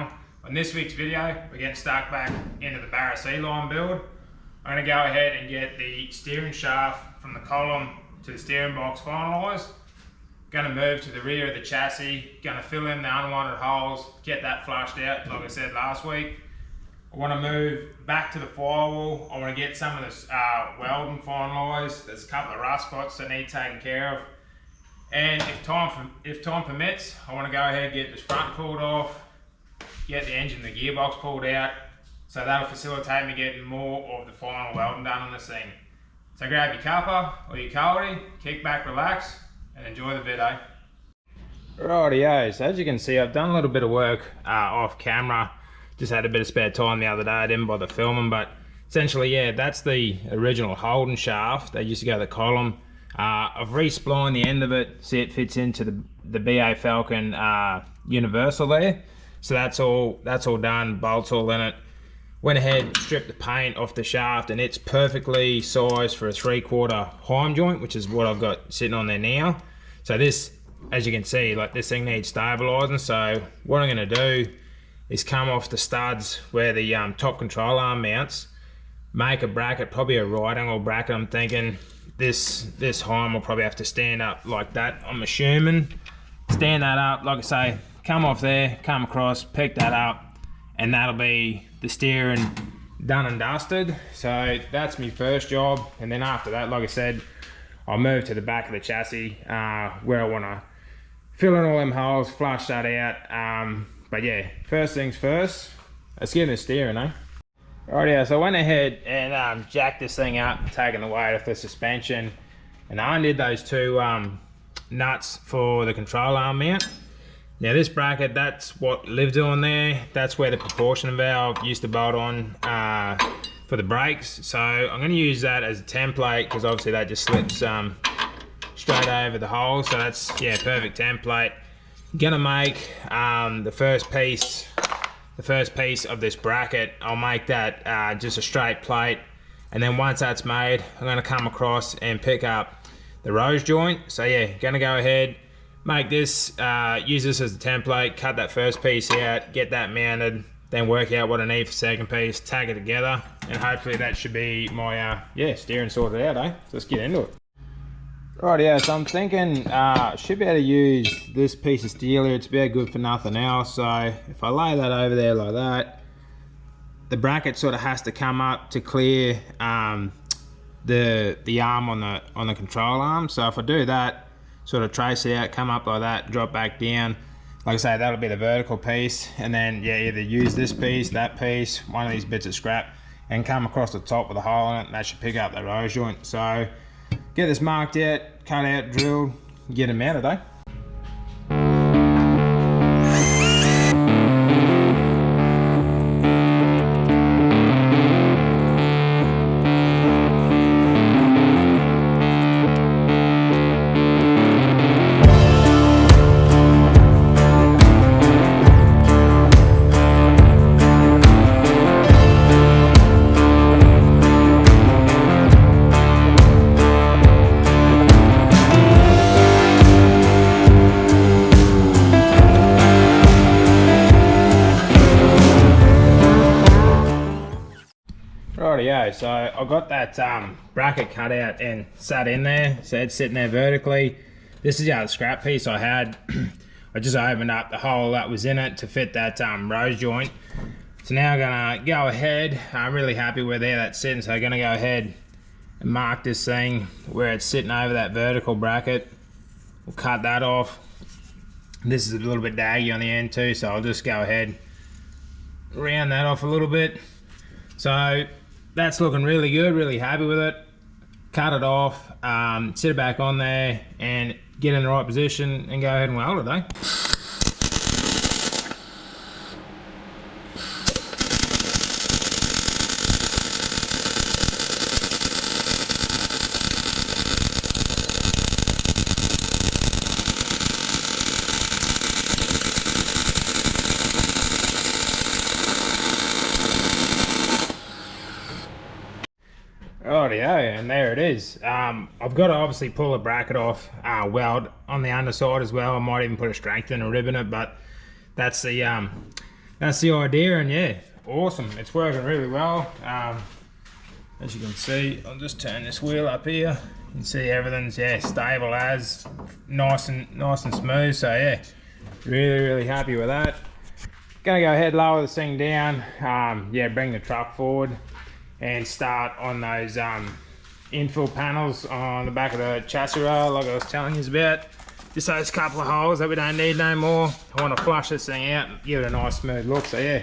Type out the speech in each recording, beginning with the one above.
channel. On this week's video, we're getting stuck back into the Barra C-line build. I'm going to go ahead and get the steering shaft from the column to the steering box finalised. Going to move to the rear of the chassis, going to fill in the unwanted holes, get that flushed out like I said last week. I want to move back to the firewall. I want to get some of this welding finalised. There's a couple of rust spots that need taken care of. And if time permits, I want to go ahead and get this front pulled off, get the engine and the gearbox pulled out, so that'll facilitate me getting more of the final welding done on this thing. So grab your cuppa or your coldie, kick back, relax, and enjoy the video. Rightio, so as you can see, I've done a little bit of work off camera. Just had a bit of spare time the other day, I didn't bother filming, but essentially, yeah, that's the original Holden shaft. They used to go to the column. I've re-splined the end of it, see it fits into the BA Falcon universal there. So that's all done, bolts all in it. Went ahead, stripped the paint off the shaft, and it's perfectly sized for a 3/4 heim joint, which is what I've got sitting on there now. So this, as you can see, like this thing needs stabilizing. So what I'm gonna do is come off the studs where the top control arm mounts, make a bracket, probably a right angle bracket. I'm thinking this heim will probably have to stand up like that, I'm assuming. Stand that up, like I say, come off there, come across, pick that up, and that'll be the steering done and dusted. So that's my first job, and then after that, like I said, I'll move to the back of the chassis where I want to fill in all them holes, flush that out. But yeah, first things first, let's get in the steering, eh? Rightio, so I went ahead and jacked this thing up, taking the weight off the suspension, and I undid those two nuts for the control arm mount. Now this bracket, that's what lived on there. That's where the proportion valve used to bolt on for the brakes. So I'm going to use that as a template, because obviously that just slips straight over the hole. So that's, yeah, perfect template. Gonna make the first piece of this bracket. I'll make that just a straight plate, and then once that's made, I'm gonna come across and pick up the rose joint. So yeah, gonna go ahead, make this, use this as a template, cut that first piece out, get that mounted, then work out what I need for second piece, tag it together, and hopefully that should be my yeah, steering sorted out, eh? So let's get into it. Right, yeah, so I'm thinking I should be able to use this piece of steel here. It's about good for nothing else. So if I lay that over there like that, the bracket sort of has to come up to clear the arm on the control arm. So if I do that, sort of trace it out, come up like that, drop back down, like I say, that'll be the vertical piece. And then yeah, either use this piece, that piece, one of these bits of scrap, and come across the top with a hole in it, and that should pick up the rose joint. So get this marked out, cut out, drilled, get them mounted, eh? Rightio, so I got that bracket cut out and sat in there, so it's sitting there vertically. This is the scrap piece I had. I just opened up the hole that was in it to fit that rose joint. So now I'm gonna go ahead, I'm really happy where that's sitting, so I'm gonna go ahead and mark this thing where it's sitting over that vertical bracket. We'll cut that off. This is a little bit daggy on the end too, so I'll just go ahead, round that off a little bit. So that's looking really good, really happy with it. Cut it off, sit it back on there, and get in the right position and go ahead and weld it, eh? Rightio, and there it is. I've got to obviously pull a bracket off, weld on the underside as well. I might even put a strengthener rib in it, but that's the that's the idea, and yeah, awesome. It's working really well. As you can see, I'll just turn this wheel up here. You can see everything's stable as nice and smooth. So yeah, really happy with that. Gonna go ahead, lower this thing down. Bring the truck forward and start on those infill panels on the back of the chassis rail, like I was telling you about. Just those couple of holes that we don't need no more. I want to flush this thing out and give it a nice smooth look. So yeah,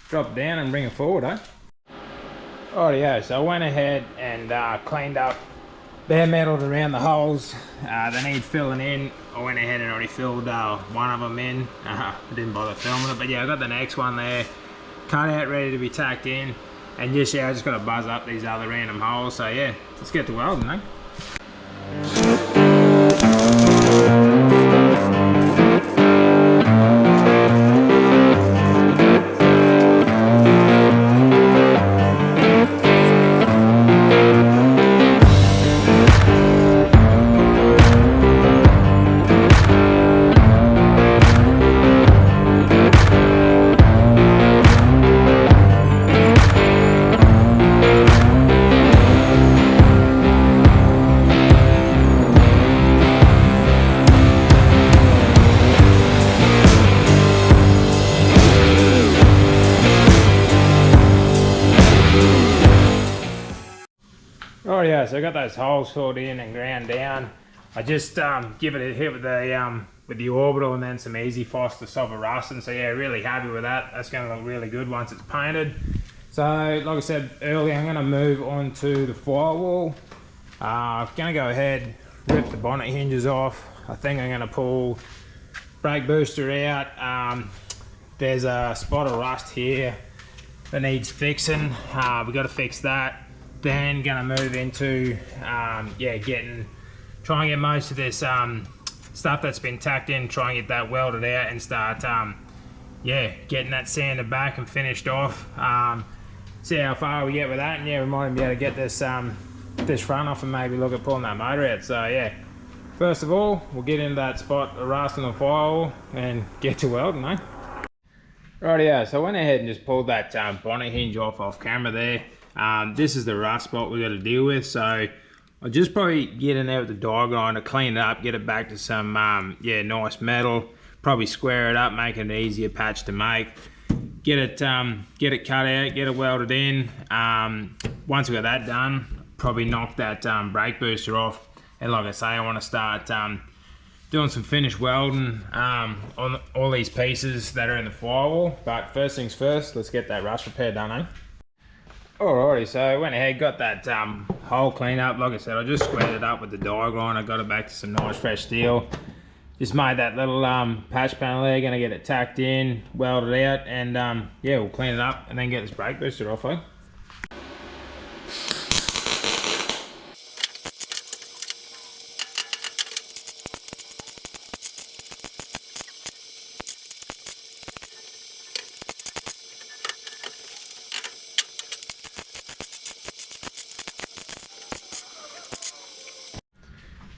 drop it down and bring it forward, eh? Rightio, so I went ahead and cleaned up, bare metaled around the holes. They need filling in. I went ahead and already filled one of them in. I didn't bother filming it, but yeah, I got the next one there, cut out, ready to be tacked in. And just I just got to buzz up these other random holes. So yeah, let's get to welding, eh? Rightio, so I got those holes filled in and ground down. I just give it a hit with the orbital and then some easy frost to stop it rusting. So yeah, really happy with that. That's going to look really good once it's painted. So like I said earlier, I'm going to move on to the firewall. I'm going to go ahead, rip the bonnet hinges off. I think I'm going to pull brake booster out. There's a spot of rust here that needs fixing. We got to fix that. Then gonna move into try and get most of this stuff that's been tacked in, try and get that welded out and start getting that sanded back and finished off. See how far we get with that, and yeah, we might even be able to get this this front off and maybe look at pulling that motor out. So yeah, first of all, we'll get into that spot of rust on the firewall and get to welding, eh? Rightio, so I went ahead and just pulled that bonnet hinge off camera there. This is the rust spot we got to deal with, so I'll just probably get in there with the die grinder, clean it up, get it back to some nice metal, probably square it up, make it an easier patch to make, get it cut out, get it welded in. Once we got that done, probably knock that brake booster off, and like I say, I want to start doing some finish welding on all these pieces that are in the firewall. But first things first, let's get that rust repair done, eh? Alrighty, so I went ahead, got that hole cleaned up. Like I said, I just squared it up with the die grinder. I got it back to some nice fresh steel. Just made that little patch panel there, gonna get it tacked in, welded out, and we'll clean it up and then get this brake booster off, eh?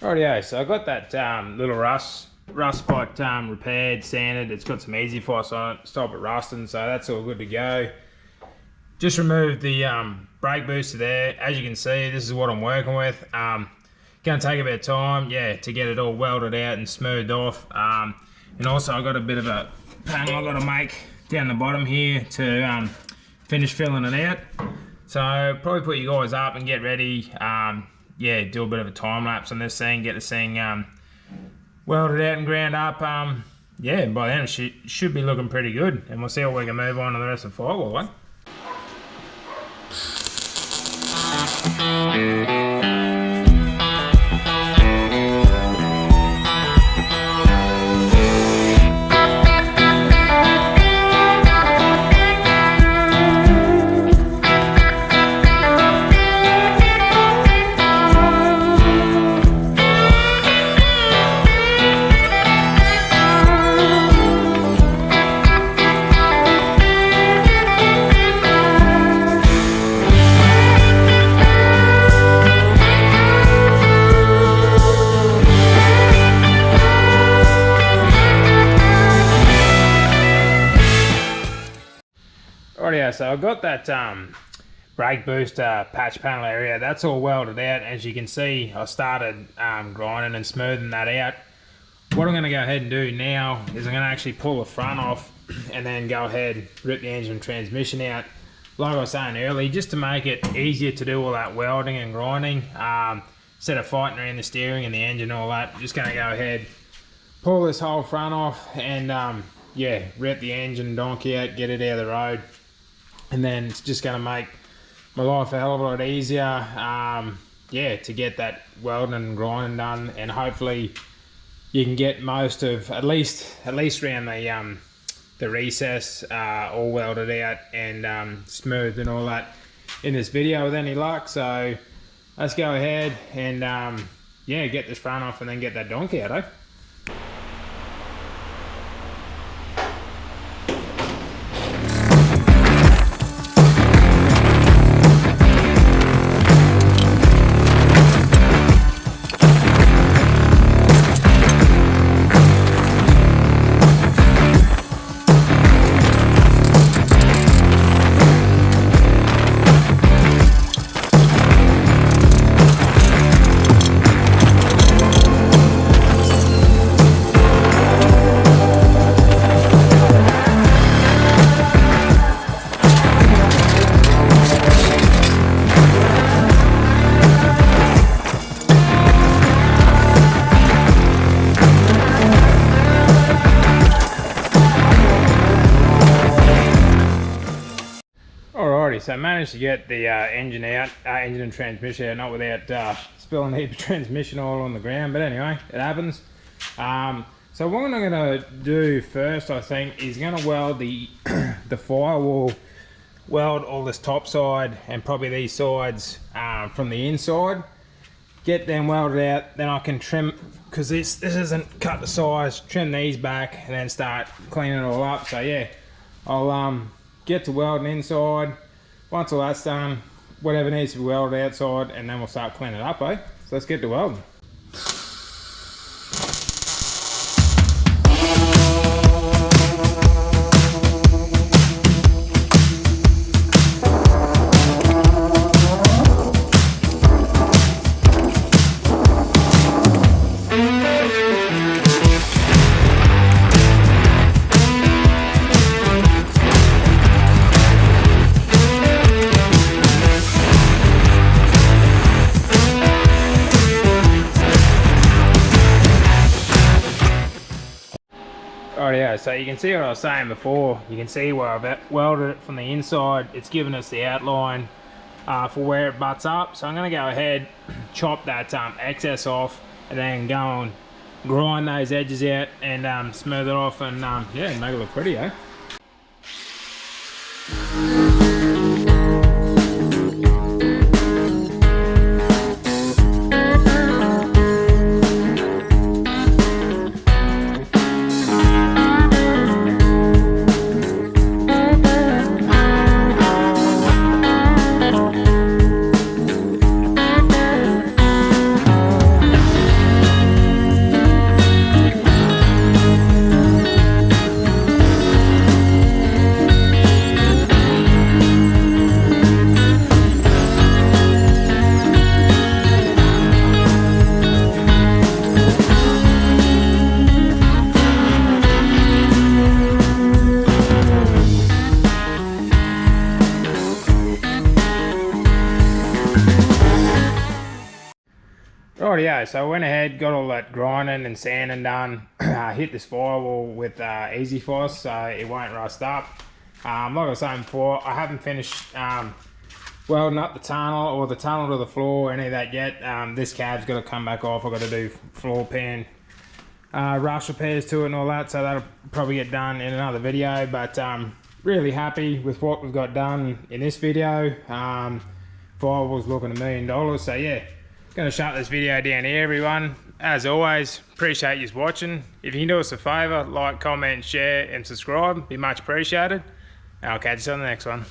Rightio, so I got that little rust spot repaired, sanded. It's got some easy frost on it, stop it rusting, so that's all good to go. Just removed the brake booster there. As you can see, this is what I'm working with. Gonna take a bit of time, to get it all welded out and smoothed off. And also I got a bit of a panel I got to make down the bottom here to finish filling it out. So probably put you guys up and get ready. Do a bit of a time lapse on this thing, get this thing welded out and ground up. By then it should be looking pretty good, and we'll see how we can move on to the rest of the firewall, eh? Rightio, so I've got that brake booster patch panel area, that's all welded out. As you can see, I started grinding and smoothing that out. What I'm going to go ahead and do now is I'm going to actually pull the front off and then go ahead, rip the engine and transmission out. Like I was saying earlier, just to make it easier to do all that welding and grinding, instead of fighting around the steering and the engine and all that, I'm just going to go ahead, pull this whole front off and yeah, rip the engine donkey out, get it out of the road. And then it's just going to make my life a hell of a lot easier, yeah, to get that welding and grinding done, and hopefully you can get most of, at least around the recess, all welded out and smoothed and all that in this video with any luck. So let's go ahead and yeah, get this front off and then get that donkey out, eh? So I managed to get the engine out, engine and transmission out, not without spilling a heap of transmission oil on the ground, but anyway, it happens. So what I'm going to do first, I think, is going to weld the the firewall, weld all this top side and probably these sides from the inside, get them welded out, then I can trim, because this isn't cut to size, trim these back and then start cleaning it all up. So yeah, I'll get to welding inside. Once all that's done, whatever needs to be welded outside, and then we'll start cleaning it up, eh? So let's get to welding. Rightio, so you can see what I was saying before. You can see where I've welded it from the inside. It's given us the outline for where it butts up. So I'm going to go ahead, chop that excess off, and then go and grind those edges out and smooth it off, and yeah, make it look pretty, eh? Rightio, so I went ahead, got all that grinding and sanding done, hit this firewall with Easy Foss so it won't rust up. Like I was saying before, I haven't finished welding up the tunnel or the tunnel to the floor, any of that yet. This cab's got to come back off. I've got to do floor pan rust repairs to it and all that, so that'll probably get done in another video. But really happy with what we've got done in this video. Firewall's looking $1 million, so yeah. Gonna shut this video down here, everyone. As always, appreciate you watching. If you can do us a favour, like, comment, share and subscribe, be much appreciated. And I'll catch you on the next one.